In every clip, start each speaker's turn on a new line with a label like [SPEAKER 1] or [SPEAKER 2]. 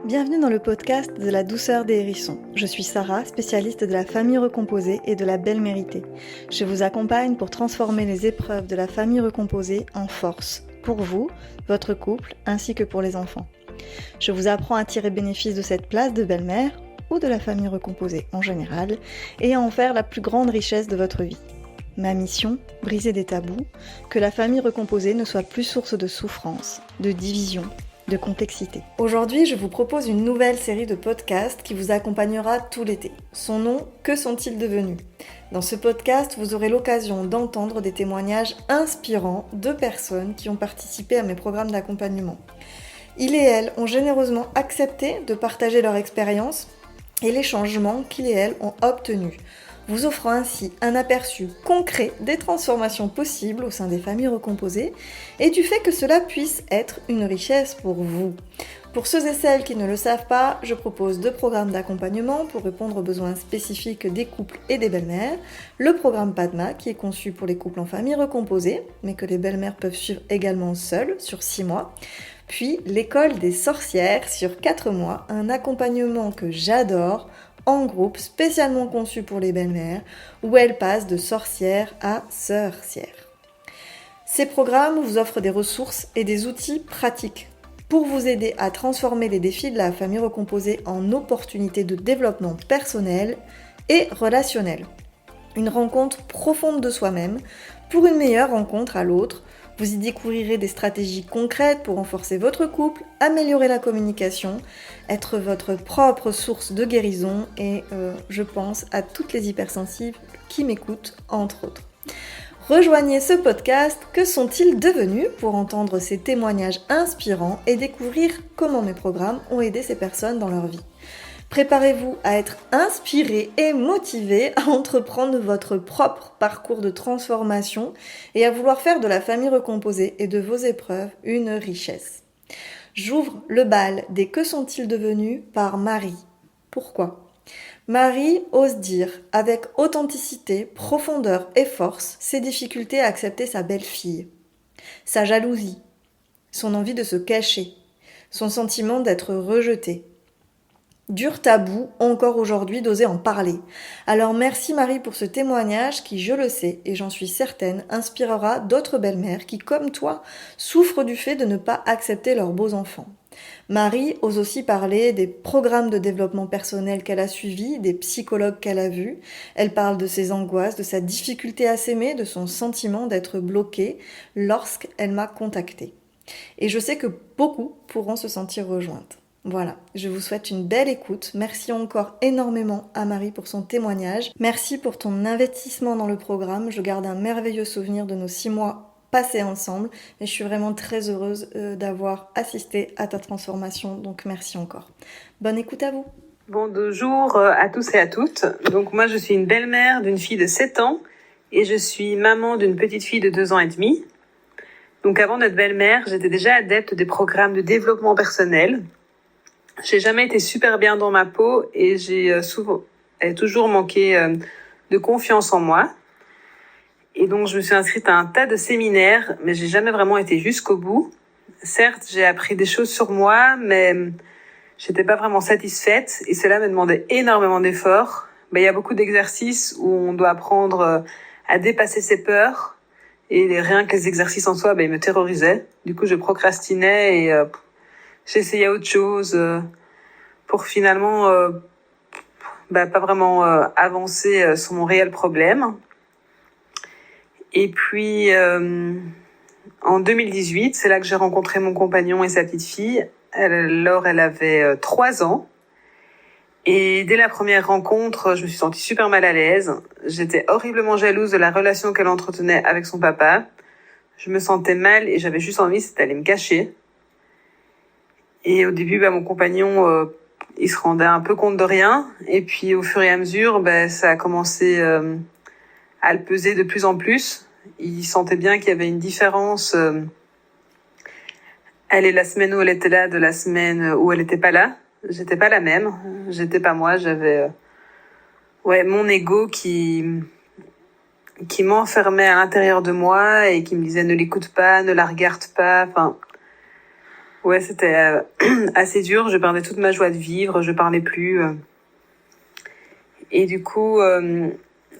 [SPEAKER 1] Bienvenue dans le podcast de la douceur des hérissons. Je suis Sarah, spécialiste de la famille recomposée et de la belle méritée. Je vous accompagne pour transformer les épreuves de la famille recomposée en force, pour vous, votre couple, ainsi que pour les enfants. Je vous apprends à tirer bénéfice de cette place de belle-mère, ou de la famille recomposée en général, et à en faire la plus grande richesse de votre vie. Ma mission, briser des tabous, que la famille recomposée ne soit plus source de souffrance, de division, de complexité. Aujourd'hui, je vous propose une nouvelle série de podcasts qui vous accompagnera tout l'été. Son nom, Que sont-ils devenus ? Dans ce podcast, vous aurez l'occasion d'entendre des témoignages inspirants de personnes qui ont participé à mes programmes d'accompagnement. Ils et elles ont généreusement accepté de partager leur expérience et les changements qu'ils et elles ont obtenus, vous offrant ainsi un aperçu concret des transformations possibles au sein des familles recomposées et du fait que cela puisse être une richesse pour vous. Pour ceux et celles qui ne le savent pas, je propose 2 programmes d'accompagnement pour répondre aux besoins spécifiques des couples et des belles-mères. Le programme Padma, qui est conçu pour les couples en famille recomposée, mais que les belles-mères peuvent suivre également seules sur 6 mois. Puis l'école des sorcières sur 4 mois, un accompagnement que j'adore, en groupe spécialement conçu pour les belles-mères, où elles passent de sorcières à sorcières. Ces programmes vous offrent des ressources et des outils pratiques pour vous aider à transformer les défis de la famille recomposée en opportunités de développement personnel et relationnel. Une rencontre profonde de soi-même pour une meilleure rencontre à l'autre. Vous y découvrirez des stratégies concrètes pour renforcer votre couple, améliorer la communication, être votre propre source de guérison et je pense à toutes les hypersensibles qui m'écoutent, entre autres. Rejoignez ce podcast Que sont-ils devenus pour entendre ces témoignages inspirants et découvrir comment mes programmes ont aidé ces personnes dans leur vie. Préparez-vous à être inspiré et motivé à entreprendre votre propre parcours de transformation et à vouloir faire de la famille recomposée et de vos épreuves une richesse. J'ouvre le bal des Que sont-ils devenus par Marie. Pourquoi ? Marie ose dire avec authenticité, profondeur et force ses difficultés à accepter sa belle-fille, sa jalousie, son envie de se cacher, son sentiment d'être rejetée. Dur tabou, encore aujourd'hui, d'oser en parler. Alors merci Marie pour ce témoignage qui, je le sais, et j'en suis certaine, inspirera d'autres belles-mères qui, comme toi, souffrent du fait de ne pas accepter leurs beaux enfants. Marie ose aussi parler des programmes de développement personnel qu'elle a suivis, des psychologues qu'elle a vus. Elle parle de ses angoisses, de sa difficulté à s'aimer, de son sentiment d'être bloquée lorsqu'elle m'a contactée. Et je sais que beaucoup pourront se sentir rejointes. Voilà, je vous souhaite une belle écoute. Merci encore énormément à Marie pour son témoignage. Merci pour ton investissement dans le programme. Je garde un merveilleux souvenir de nos 6 mois passés ensemble et je suis vraiment très heureuse d'avoir assisté à ta transformation. Donc merci encore. Bonne écoute à vous.
[SPEAKER 2] Bonjour à tous et à toutes. Donc moi je suis une belle-mère d'une fille de 7 ans et je suis maman d'une petite fille de 2 ans et demi. Donc avant d'être belle-mère, j'étais déjà adepte des programmes de développement personnel. J'ai jamais été super bien dans ma peau et j'ai toujours manqué de confiance en moi. Et donc, je me suis inscrite à un tas de séminaires, mais j'ai jamais vraiment été jusqu'au bout. Certes, j'ai appris des choses sur moi, mais j'étais pas vraiment satisfaite et cela me demandait énormément d'efforts. Il y a beaucoup d'exercices où on doit apprendre à dépasser ses peurs et rien que les exercices en soi, ils me terrorisaient. Du coup, je procrastinais et j'essayais autre chose pour finalement pas vraiment avancer sur mon réel problème. Et puis en 2018, c'est là que j'ai rencontré mon compagnon et sa petite fille. Alors elle avait 3 ans. Et dès la première rencontre, je me suis sentie super mal à l'aise. J'étais horriblement jalouse de la relation qu'elle entretenait avec son papa. Je me sentais mal et j'avais juste envie, c'était d'aller me cacher. Et au début, mon compagnon, il se rendait un peu compte de rien. Et puis, au fur et à mesure, ça a commencé à le peser de plus en plus. Il sentait bien qu'il y avait une différence. Elle est la semaine où elle était là, de la semaine où elle était pas là. J'étais pas la même. J'étais pas moi. J'avais, mon ego qui m'enfermait à l'intérieur de moi et qui me disait ne l'écoute pas, ne la regarde pas. Enfin, Ouais, c'était assez dur. Je perdais toute ma joie de vivre. Je parlais plus. Et du coup,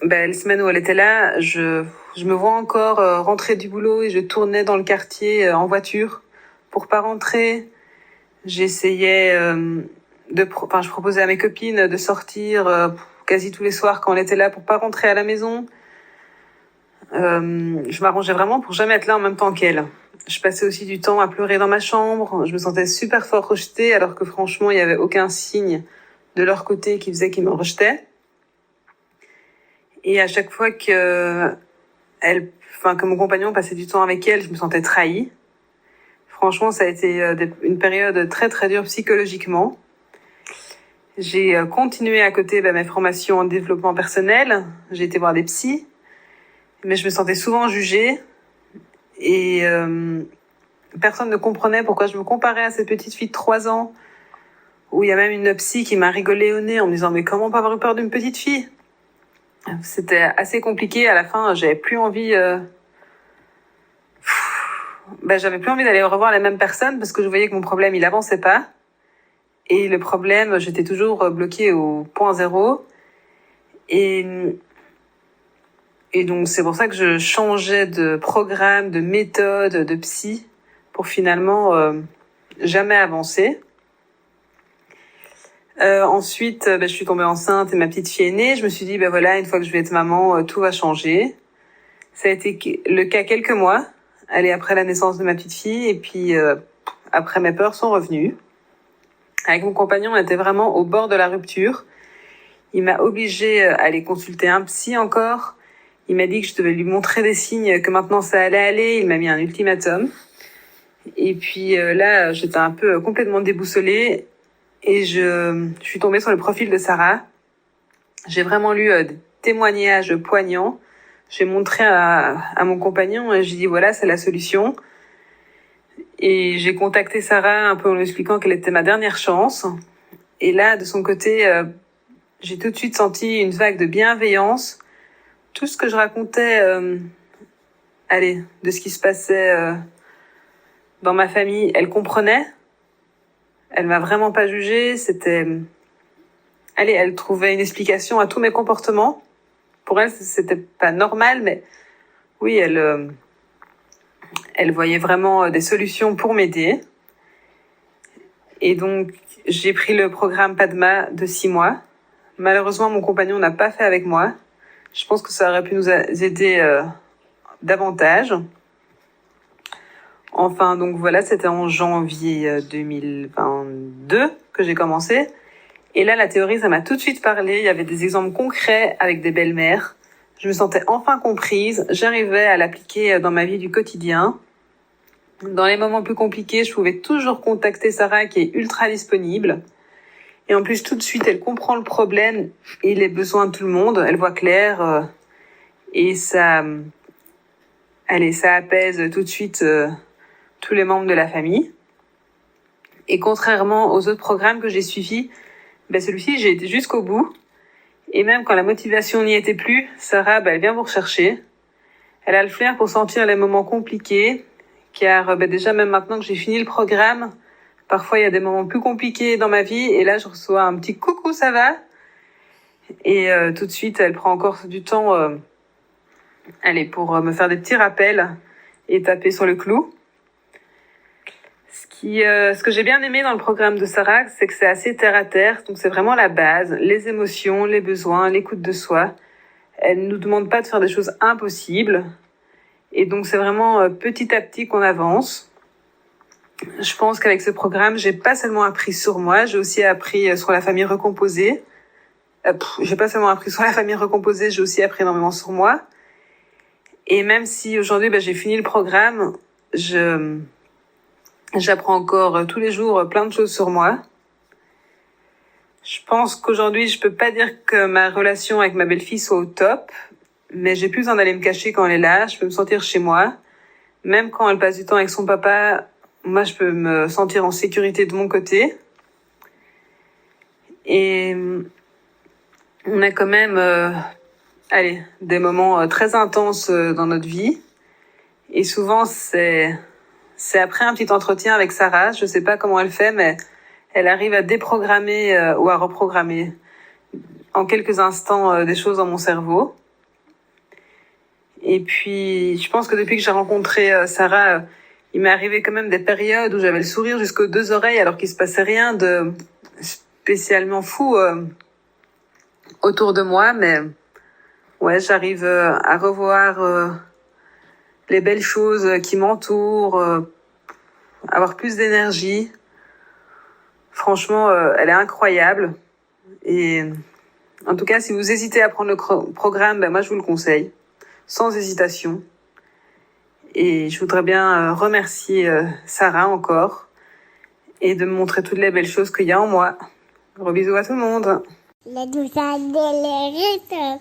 [SPEAKER 2] les semaines où elle était là, je me vois encore rentrer du boulot et je tournais dans le quartier en voiture pour pas rentrer. J'essayais je proposais à mes copines de sortir quasi tous les soirs quand elle était là pour pas rentrer à la maison. Je m'arrangeais vraiment pour jamais être là en même temps qu'elle. Je passais aussi du temps à pleurer dans ma chambre. Je me sentais super fort rejetée alors que franchement, il y avait aucun signe de leur côté qui faisait qu'ils me rejetaient. Et à chaque fois que mon compagnon passait du temps avec elle, je me sentais trahie. Franchement, ça a été une période très très dure psychologiquement. J'ai continué à côté mes formations en développement personnel. J'ai été voir des psys, mais je me sentais souvent jugée et personne ne comprenait pourquoi je me comparais à cette petite fille de 3 ans, où il y a même une psy qui m'a rigolé au nez en me disant « Mais comment pas avoir eu peur d'une petite fille ?» C'était assez compliqué. À la fin, j'avais plus envie... j'avais plus envie d'aller revoir les mêmes personnes parce que je voyais que mon problème, il avançait pas. Et le problème, j'étais toujours bloquée au point zéro. Et donc, c'est pour ça que je changeais de programme, de méthode, de psy pour finalement jamais avancer. Ensuite, je suis tombée enceinte et ma petite fille est née. Je me suis dit, une fois que je vais être maman, tout va changer. Ça a été le cas quelques mois, après la naissance de ma petite fille. Et puis, après, mes peurs sont revenues. Avec mon compagnon, on était vraiment au bord de la rupture. Il m'a obligée à aller consulter un psy encore. Il m'a dit que je devais lui montrer des signes que maintenant ça allait aller. Il m'a mis un ultimatum. Et puis là, j'étais un peu complètement déboussolée. Et je suis tombée sur le profil de Sarah. J'ai vraiment lu des témoignages poignants. J'ai montré à mon compagnon et j'ai dit voilà, c'est la solution. Et j'ai contacté Sarah un peu en lui expliquant qu'elle était ma dernière chance. Et là, de son côté, j'ai tout de suite senti une vague de bienveillance. Tout ce que je racontais, de ce qui se passait dans ma famille, elle comprenait. Elle m'a vraiment pas jugée. Elle trouvait une explication à tous mes comportements. Pour elle, c'était pas normal, mais oui, elle voyait vraiment des solutions pour m'aider. Et donc, j'ai pris le programme Padma de 6 mois. Malheureusement, mon compagnon n'a pas fait avec moi. Je pense que ça aurait pu nous aider davantage. Enfin, donc voilà, c'était en janvier 2022 que j'ai commencé. Et là, la théorie, ça m'a tout de suite parlé. Il y avait des exemples concrets avec des belles-mères. Je me sentais enfin comprise. J'arrivais à l'appliquer dans ma vie du quotidien. Dans les moments plus compliqués, je pouvais toujours contacter Sarah qui est ultra disponible. Et en plus, tout de suite, elle comprend le problème et les besoins de tout le monde. Elle voit clair et ça apaise tout de suite tous les membres de la famille. Et contrairement aux autres programmes que j'ai suivis, celui-ci, j'ai été jusqu'au bout. Et même quand la motivation n'y était plus, Sarah, elle vient vous rechercher. Elle a le flair pour sentir les moments compliqués, car déjà, même maintenant que j'ai fini le programme, parfois il y a des moments plus compliqués dans ma vie, et là, je reçois un petit « coucou, ça va ?» Et tout de suite, elle prend encore du temps pour me faire des petits rappels et taper sur le clou. Ce que j'ai bien aimé dans le programme de Sarah, c'est que c'est assez terre à terre, donc c'est vraiment la base, les émotions, les besoins, l'écoute de soi. Elle ne nous demande pas de faire des choses impossibles, et donc c'est vraiment petit à petit qu'on avance. Je pense qu'avec ce programme, j'ai pas seulement appris sur moi, j'ai aussi appris sur la famille recomposée. J'ai pas seulement appris sur la famille recomposée, j'ai aussi appris énormément sur moi. Et même si aujourd'hui j'ai fini le programme, j'apprends encore tous les jours plein de choses sur moi. Je pense qu'aujourd'hui, je peux pas dire que ma relation avec ma belle-fille soit au top, mais j'ai plus besoin d'aller me cacher quand elle est là. Je peux me sentir chez moi. Même quand elle passe du temps avec son papa, moi, je peux me sentir en sécurité de mon côté. Et on a quand même, des moments très intenses dans notre vie. Et souvent, c'est c'est après un petit entretien avec Sarah. Je sais pas comment elle fait, mais elle arrive à déprogrammer ou à reprogrammer en quelques instants des choses dans mon cerveau. Et puis, je pense que depuis que j'ai rencontré Sarah, il m'est arrivé quand même des périodes où j'avais le sourire jusqu'aux 2 oreilles alors qu'il se passait rien de spécialement fou autour de moi. Mais ouais, j'arrive à revoir les belles choses qui m'entourent, avoir plus d'énergie. Franchement, elle est incroyable. Et en tout cas, si vous hésitez à prendre le programme, ben moi je vous le conseille, sans hésitation. Et je voudrais bien remercier Sarah encore et de me montrer toutes les belles choses qu'il y a en moi. Gros bisous à tout le monde.
[SPEAKER 3] La douceur de l'héritage.